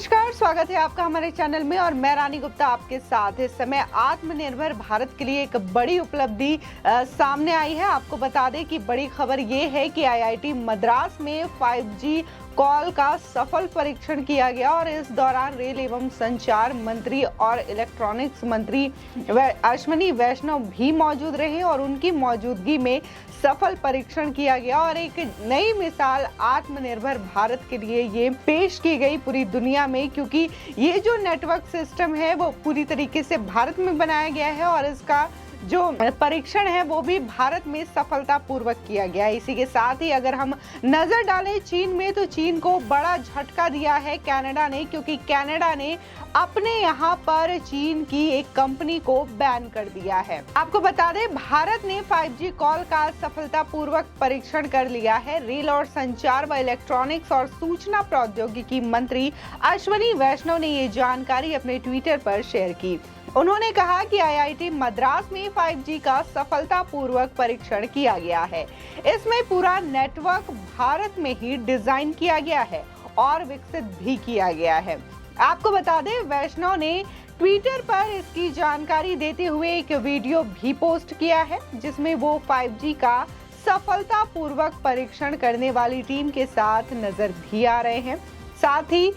नमस्कार, स्वागत है आपका हमारे चैनल में और मैं रानी गुप्ता आपके साथ। इस समय आत्मनिर्भर भारत के लिए एक बड़ी उपलब्धि सामने आई है। आपको बता दें कि बड़ी खबर ये है कि आईआईटी मद्रास में 5G कॉल का सफल परीक्षण किया गया और इस दौरान रेल एवं संचार मंत्री और इलेक्ट्रॉनिक्स मंत्री अश्विनी वैष्णव भी मौजूद रहे और उनकी मौजूदगी में सफल परीक्षण किया गया और एक नई मिसाल आत्मनिर्भर भारत के लिए ये पेश की गई पूरी दुनिया में, क्योंकि ये जो नेटवर्क सिस्टम है वो पूरी तरीके से भारत में बनाया गया है और इसका जो परीक्षण है वो भी भारत में सफलतापूर्वक किया गया। इसी के साथ ही अगर हम नजर डालें चीन में, तो चीन को बड़ा झटका दिया है कनाडा ने, क्योंकि कनाडा ने अपने यहाँ पर चीन की एक कंपनी को बैन कर दिया है। आपको बता दें भारत ने 5G कॉल का सफलतापूर्वक परीक्षण कर लिया है। रेल और संचार व इलेक्ट्रॉनिक्स और सूचना प्रौद्योगिकी मंत्री अश्विनी वैष्णव ने ये जानकारी अपने ट्विटर पर शेयर की। उन्होंने कहा कि आईआईटी मद्रास में 5G का सफलतापूर्वक परीक्षण किया गया है। इसमें पूरा नेटवर्क भारत में ही डिजाइन किया गया है और विकसित भी किया गया है। आपको बता दें वैष्णव ने ट्विटर पर इसकी जानकारी देते हुए एक वीडियो भी पोस्ट किया है, जिसमें वो 5G का सफलतापूर्वक परीक्षण करने वाली टीम के साथ नजर भी आ रहे हैं। साथ ही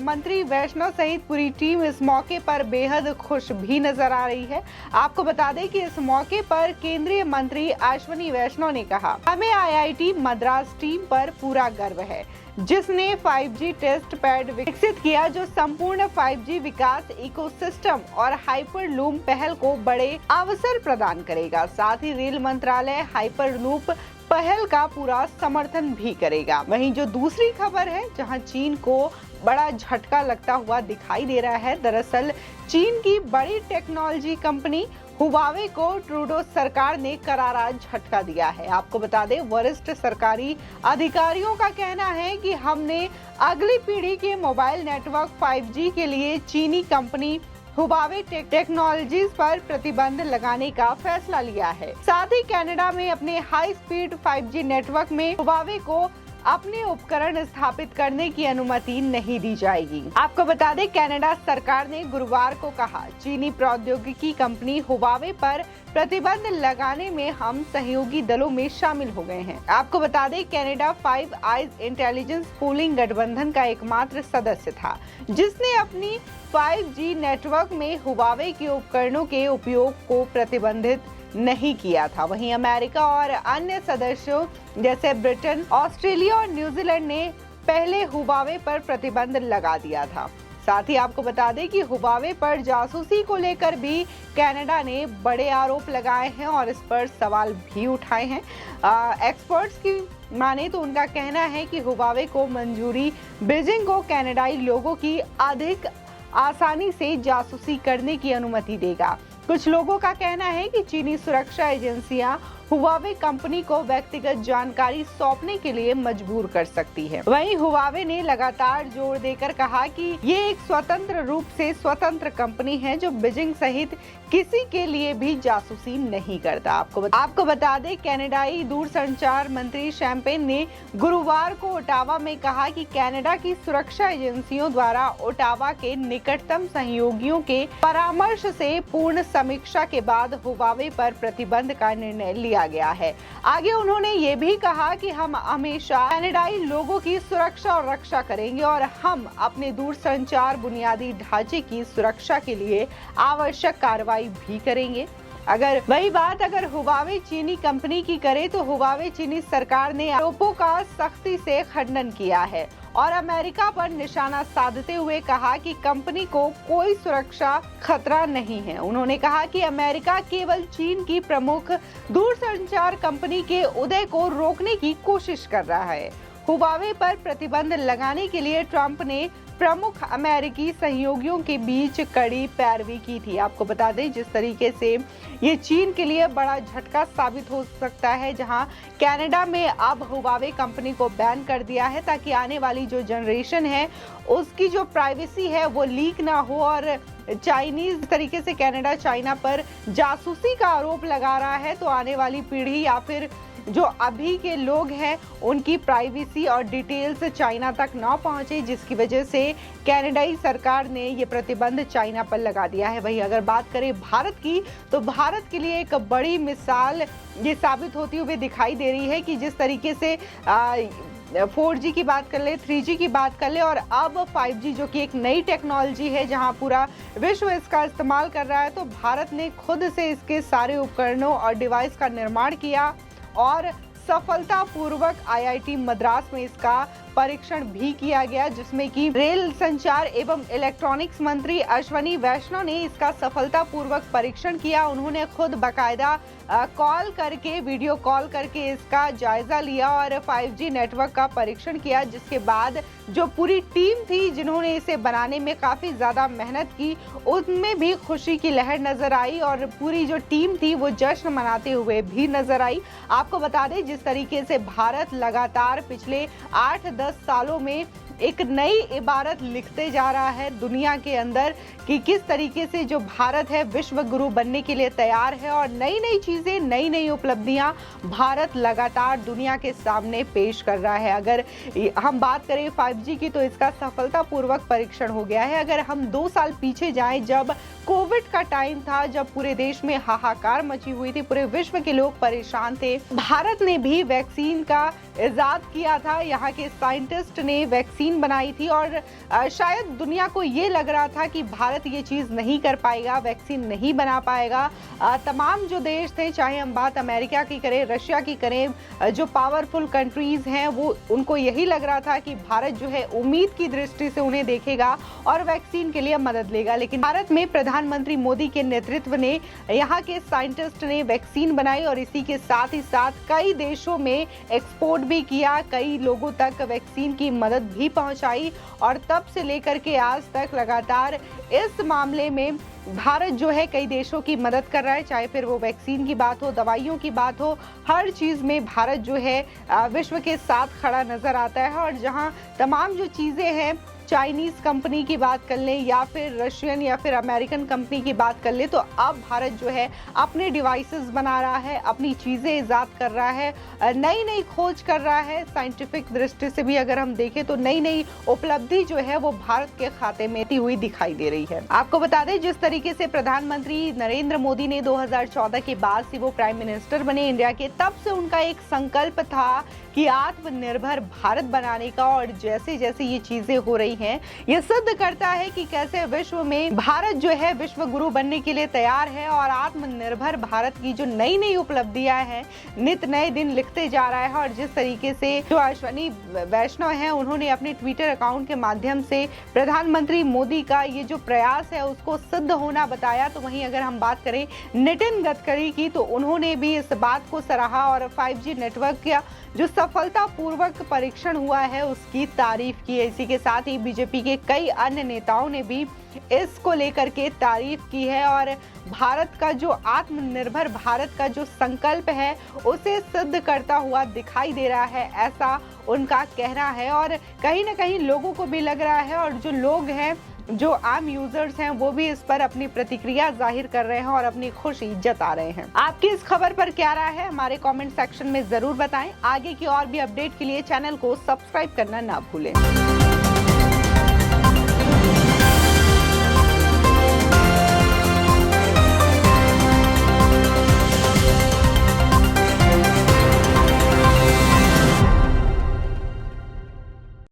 मंत्री वैष्णव सहित पूरी टीम इस मौके पर बेहद खुश भी नजर आ रही है। आपको बता दें कि इस मौके पर केंद्रीय मंत्री अश्विनी वैष्णव ने कहा, हमें आईआईटी मद्रास टीम पर पूरा गर्व है जिसने 5G टेस्ट पैड विकसित किया, जो संपूर्ण 5G विकास इकोसिस्टम और हाइपरलूप पहल को बड़े अवसर प्रदान करेगा। साथ ही रेल मंत्रालय हाइपरलूप पहल का पूरा समर्थन भी करेगा। वहीं जो दूसरी खबर है जहां चीन को बड़ा झटका लगता हुआ दिखाई दे रहा है, दरअसल चीन की बड़ी टेक्नोलॉजी कंपनी हुवावे को ट्रूडो सरकार ने करारा झटका दिया है। आपको बता दें वरिष्ठ सरकारी अधिकारियों का कहना है कि हमने अगली पीढ़ी के मोबाइल नेटवर्क 5G के लिए चीनी कंपनी हुवावे टेक्नोलॉजीज पर प्रतिबंध लगाने का फैसला लिया है। साथ ही कनाडा में अपने हाई स्पीड 5G नेटवर्क में हुवावे को अपने उपकरण स्थापित करने की अनुमति नहीं दी जाएगी। आपको बता दें कनाडा सरकार ने गुरुवार को कहा, चीनी प्रौद्योगिकी कंपनी हुवावे पर प्रतिबंध लगाने में हम सहयोगी दलों में शामिल हो गए हैं। आपको बता दें कनाडा 5 आइज इंटेलिजेंस पूलिंग गठबंधन का एकमात्र सदस्य था जिसने अपनी 5G नेटवर्क में हुवावे के उपकरणों के उपयोग को प्रतिबंधित नहीं किया था। वहीं अमेरिका और अन्य सदस्यों जैसे ब्रिटेन, ऑस्ट्रेलिया और न्यूजीलैंड ने पहले हुवावे पर प्रतिबंध लगा दिया था। साथ ही आपको बता दें कि हुवावे पर जासूसी को लेकर भी कनाडा ने बड़े आरोप लगाए हैं और इस पर सवाल भी उठाए हैं। एक्सपर्ट्स की माने तो उनका कहना है कि हुवावे को मंजूरी बीजिंग को कनाडाई लोगों की अधिक आसानी से जासूसी करने की अनुमति देगा। कुछ लोगों का कहना है कि चीनी सुरक्षा एजेंसियां हुवावे कंपनी को व्यक्तिगत जानकारी सौंपने के लिए मजबूर कर सकती है। वहीं हुवावे ने लगातार जोर देकर कहा कि ये एक स्वतंत्र रूप से स्वतंत्र कंपनी है जो बीजिंग सहित किसी के लिए भी जासूसी नहीं करता। आपको बता दें कनाडाई दूरसंचार मंत्री शैम्पेन ने गुरुवार को ओटावा में कहा कि कनाडा की सुरक्षा एजेंसियों द्वारा ओटावा के निकटतम सहयोगियों के परामर्श से पूर्ण समीक्षा के बाद हुवावे पर प्रतिबंध का निर्णय लिया गया है। आगे उन्होंने ये भी कहा कि हम हमेशा कनाडाई लोगों की सुरक्षा और रक्षा करेंगे और हम अपने दूरसंचार बुनियादी ढांचे की सुरक्षा के लिए आवश्यक कार्रवाई भी करेंगे। अगर हुवावे चीनी कंपनी की करे तो हुवावे चीनी सरकार ने आरोपों का सख्ती से खंडन किया है और अमेरिका पर निशाना साधते हुए कहा कि कंपनी को कोई सुरक्षा खतरा नहीं है। उन्होंने कहा कि अमेरिका केवल चीन की प्रमुख दूरसंचार कंपनी के उदय को रोकने की कोशिश कर रहा है। हुवावे पर प्रतिबंध लगाने के लिए ट्रंप ने प्रमुख अमेरिकी सहयोगियों के बीच कड़ी पैरवी की थी। आपको बता दें जिस तरीके से ये चीन के लिए बड़ा झटका साबित हो सकता है, जहां कनाडा में अब हुवावे कंपनी को बैन कर दिया है ताकि आने वाली जो जनरेशन है उसकी जो प्राइवेसी है वो लीक ना हो। और चाइनीज तरीके से कनाडा चाइना पर जासूसी का आरोप लगा रहा है, तो आने वाली पीढ़ी या फिर जो अभी के लोग हैं उनकी प्राइवेसी और डिटेल्स चाइना तक ना पहुंचे, जिसकी वजह से कनाडाई सरकार ने ये प्रतिबंध चाइना पर लगा दिया है। वहीं अगर बात करें भारत की, तो भारत के लिए एक बड़ी मिसाल ये साबित होती हुई दिखाई दे रही है कि जिस तरीके से 4G की बात कर ले, 3G की बात कर ले और अब 5G जो कि एक नई टेक्नोलॉजी है जहां पूरा विश्व इसका इस्तेमाल कर रहा है, तो भारत ने खुद से इसके सारे उपकरणों और डिवाइस का निर्माण किया और सफलतापूर्वक IIT मद्रास में इसका परीक्षण भी किया गया, जिसमें कि रेल संचार एवं इलेक्ट्रॉनिक्स मंत्री अश्वनी वैष्णव ने इसका सफलतापूर्वक परीक्षण किया। उन्होंने खुद बाकायदा कॉल करके, वीडियो कॉल करके इसका जायजा लिया और 5G नेटवर्क का परीक्षण किया, जिसके बाद जो पूरी टीम थी जिन्होंने इसे बनाने में काफी ज्यादा मेहनत की, उनमें भी खुशी की लहर नजर आई और पूरी जो टीम थी वो जश्न मनाते हुए भी नजर आई। आपको बता दें, जिस तरीके से भारत लगातार पिछले 8-10 सालों में एक नई इबारत लिखते जा रहा है दुनिया के अंदर कि किस तरीके से जो भारत है विश्व गुरु बनने के लिए तैयार है और नई नई चीजें, नई नई उपलब्धियां भारत लगातार दुनिया के सामने पेश कर रहा है। अगर हम बात करें 5G की, तो इसका सफलतापूर्वक परीक्षण हो गया है। अगर हम 2 साल पीछे जाएं, जब कोविड का टाइम था, जब पूरे देश में हाहाकार मची हुई थी, पूरे विश्व के लोग परेशान थे, भारत ने भी वैक्सीन का इजाद किया था। यहाँ के साइंटिस्ट ने वैक्सीन बनाई थी और शायद दुनिया को ये लग रहा था कि भारत ये चीज नहीं कर पाएगा, वैक्सीन नहीं बना पाएगा। तमाम जो देश थे, चाहे हम बात अमेरिका की करें, रशिया की करें, जो पावरफुल कंट्रीज हैं, वो उनको यही लग रहा था कि भारत जो है उम्मीद की दृष्टि से उन्हें देखेगा और वैक्सीन के लिए मदद लेगा। लेकिन भारत में प्रधानमंत्री मोदी के नेतृत्व ने, यहाँ के साइंटिस्ट ने वैक्सीन बनाई और इसी के साथ ही साथ कई देशों में एक्सपोर्ट भी किया, कई लोगों तक वैक्सीन की मदद भी पहुंचाई और तब से लेकर के आज तक लगातार इस मामले में भारत जो है कई देशों की मदद कर रहा है, चाहे फिर वो वैक्सीन की बात हो, दवाइयों की बात हो, हर चीज में भारत जो है विश्व के साथ खड़ा नजर आता है। और जहां तमाम जो चीजें हैं, चाइनीज कंपनी की बात कर लें या फिर रशियन या फिर अमेरिकन कंपनी की बात कर ले, तो अब भारत जो है अपने डिवाइसेस बना रहा है, अपनी चीजें इजाद कर रहा है, नई नई खोज कर रहा है। साइंटिफिक दृष्टि से भी अगर हम देखें तो नई नई उपलब्धि जो है वो भारत के खाते में आती हुई दिखाई दे रही है। आपको बता दें, जिस तरीके से प्रधानमंत्री नरेंद्र मोदी ने 2014 के बाद से वो प्राइम मिनिस्टर बने इंडिया के, तब से उनका एक संकल्प था कि आत्मनिर्भर भारत बनाने का, और जैसे जैसे ये चीजें हो रही हैं, ये सिद्ध करता है कि कैसे विश्व में भारत जो है विश्व गुरु बनने के लिए तैयार है और आत्मनिर्भर भारत की जो नई नई उपलब्धियां हैं, नित नए दिन लिखते जा रहा है। और जिस तरीके से जो अश्वनी वैष्णव हैं, उन्होंने अपने ट्विटर अकाउंट के माध्यम से प्रधानमंत्री मोदी का ये जो प्रयास है उसको सिद्ध होना बताया। तो वहीं अगर हम बात करें नितिन गडकरी की, तो उन्होंने भी इस बात को सराहा और 5G नेटवर्क का जो सफलतापूर्वक परीक्षण हुआ है उसकी तारीफ की है। इसी के साथ ही बीजेपी के कई अन्य नेताओं ने भी इसको लेकर के तारीफ की है और भारत का जो आत्मनिर्भर भारत का जो संकल्प है उसे सिद्ध करता हुआ दिखाई दे रहा है, ऐसा उनका कहना है। और कहीं ना कहीं लोगों को भी लग रहा है और जो लोग हैं, जो आम यूजर्स हैं, वो भी इस पर अपनी प्रतिक्रिया जाहिर कर रहे हैं और अपनी खुशी जता रहे हैं। आपकी इस खबर पर क्या राय है, हमारे कमेंट सेक्शन में जरूर बताएं। आगे की और भी अपडेट के लिए चैनल को सब्सक्राइब करना ना भूलें।